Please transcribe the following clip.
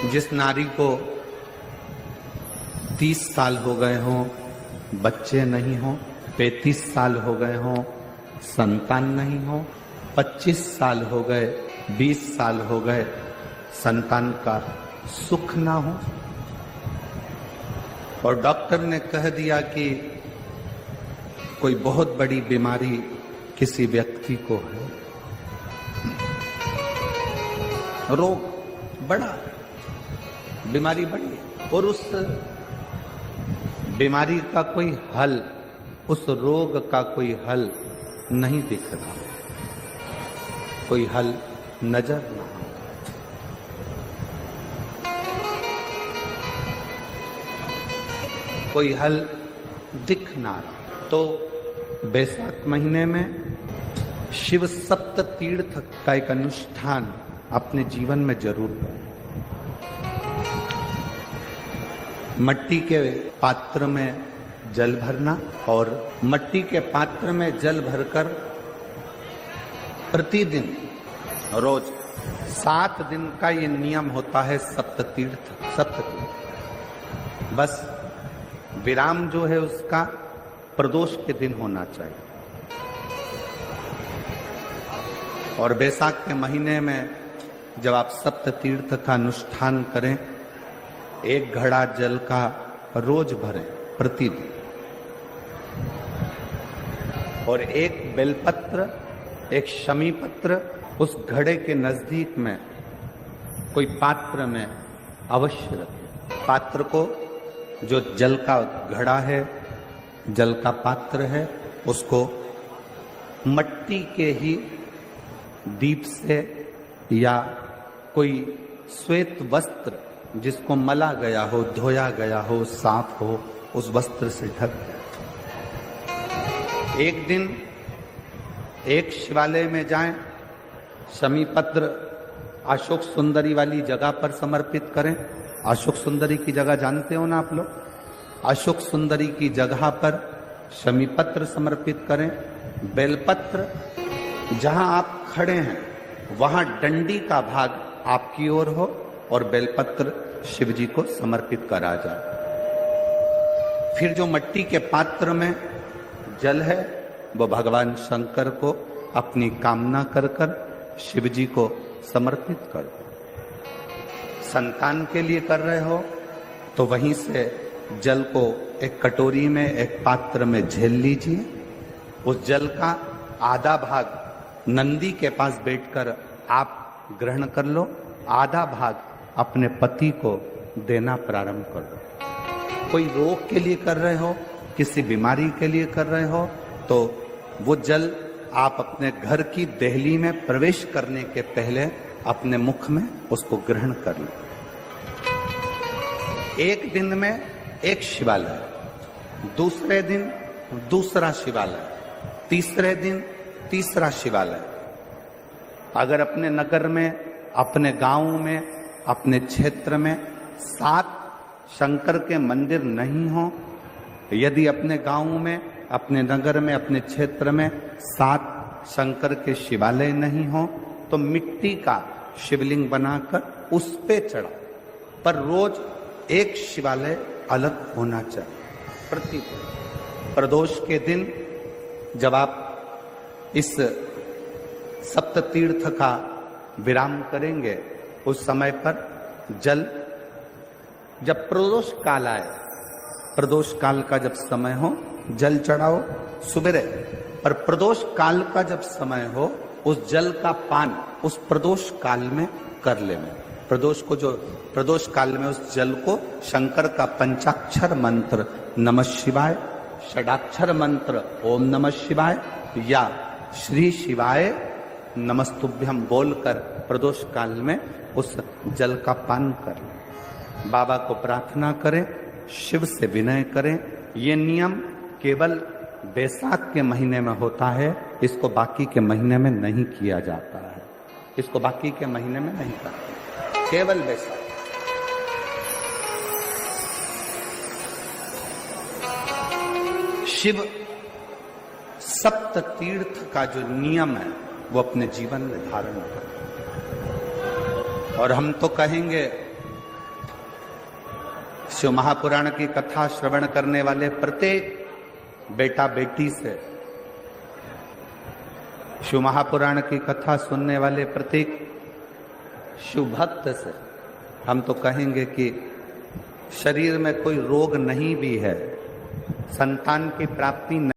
जिस नारी को 30 साल हो गए हों, बच्चे नहीं हों, 35 साल हो गए हों, संतान नहीं हो, 25 साल हो गए, 20 साल हो गए, संतान का सुख ना हो, और डॉक्टर ने कह दिया कि कोई बहुत बड़ी बीमारी किसी व्यक्ति को है, रोग बड़ा, बीमारी बड़ी, और उस बीमारी का कोई हल, उस रोग का कोई हल नहीं दिख रहा, कोई हल नजर ना आता। कोई हल दिख ना रहा। तो बैसाख महीने में शिव सप्त तीर्थ का एक अनुष्ठान अपने जीवन में जरूर करें। मट्टी के पात्र में जल भरना, और मट्टी के पात्र में जल भरकर प्रतिदिन रोज 7 दिन का ये नियम होता है सप्ततीर्थ। बस विराम जो है उसका प्रदोष के दिन होना चाहिए। और बैसाख के महीने में जब आप सप्ततीर्थ का अनुष्ठान करें, 1 घड़ा जल का रोज भरें प्रतिदिन, और 1 बेलपत्र, 1 शमी पत्र उस घड़े के नजदीक में कोई पात्र में अवश्य रखें। पात्र को, जो जल का घड़ा है, जल का पात्र है, उसको मट्टी के ही दीप से या कोई श्वेत वस्त्र जिसको मला गया हो, धोया गया हो, साफ हो, उस वस्त्र से ढक दें। एक दिन एक शिवालय में जाएं, शमी पत्र अशोक सुंदरी वाली जगह पर समर्पित करें। अशोक सुंदरी की जगह जानते हो ना आप लोग? अशोक सुंदरी की जगह पर शमी पत्र समर्पित करें। बेलपत्र जहां आप खड़े हैं वहां डंडी का भाग आपकी ओर हो और बेलपत्र शिव जी को समर्पित करा जाए। फिर जो मट्टी के पात्र में जल है वो भगवान शंकर को अपनी कामना कर कर शिव जी को समर्पित कर दो। संतान के लिए कर रहे हो तो वहीं से जल को एक कटोरी में, एक पात्र में झेल लीजिए। उस जल का आधा भाग नंदी के पास बैठकर आप ग्रहण कर लो, आधा भाग अपने पति को देना प्रारंभ कर दो। कोई रोग के लिए कर रहे हो, किसी बीमारी के लिए कर रहे हो, तो वो जल आप अपने घर की देहली में प्रवेश करने के पहले अपने मुख में उसको ग्रहण कर लो। एक दिन में एक शिवालय, दूसरे दिन दूसरा शिवालय, तीसरे दिन तीसरा शिवालय। अगर अपने नगर में, अपने गांव में, अपने क्षेत्र में 7 शंकर के मंदिर नहीं हो, यदि अपने गांव में, अपने नगर में, अपने क्षेत्र में 7 शंकर के शिवालय नहीं हो, तो मिट्टी का शिवलिंग बनाकर उस पे चढ़ा, पर रोज एक शिवालय अलग होना चाहिए प्रतिदिन। प्रदोष के दिन जब आप इस सप्ततीर्थ का विराम करेंगे, उस समय पर जल, जब प्रदोष काल आए, प्रदोष काल का जब समय हो जल चढ़ाओ सुबह, पर प्रदोष काल का जब समय हो उस जल का पान उस प्रदोष काल में कर लेना। प्रदोष को, जो प्रदोष काल में उस जल को शंकर का पंचाक्षर मंत्र नमः शिवाय, षडाक्षर मंत्र ओम नमः शिवाय या श्री शिवाय नमस्तुभ्यम बोलकर प्रदोष काल में उस जल का पान करें। बाबा को प्रार्थना करें, शिव से विनय करें। ये नियम केवल बैसाख के महीने में होता है, इसको बाकी के महीने में नहीं किया जाता है। इसको बाकी के महीने में नहीं करते, केवल बैसाख। शिव सप्त तीर्थ का जो नियम है वो अपने जीवन में धारण करें। और हम तो कहेंगे शिव महापुराण की कथा श्रवण करने वाले प्रत्येक बेटा बेटी से, शिव महापुराण की कथा सुनने वाले प्रत्येक शिव भक्त से हम तो कहेंगे कि शरीर में कोई रोग नहीं भी है, संतान की प्राप्ति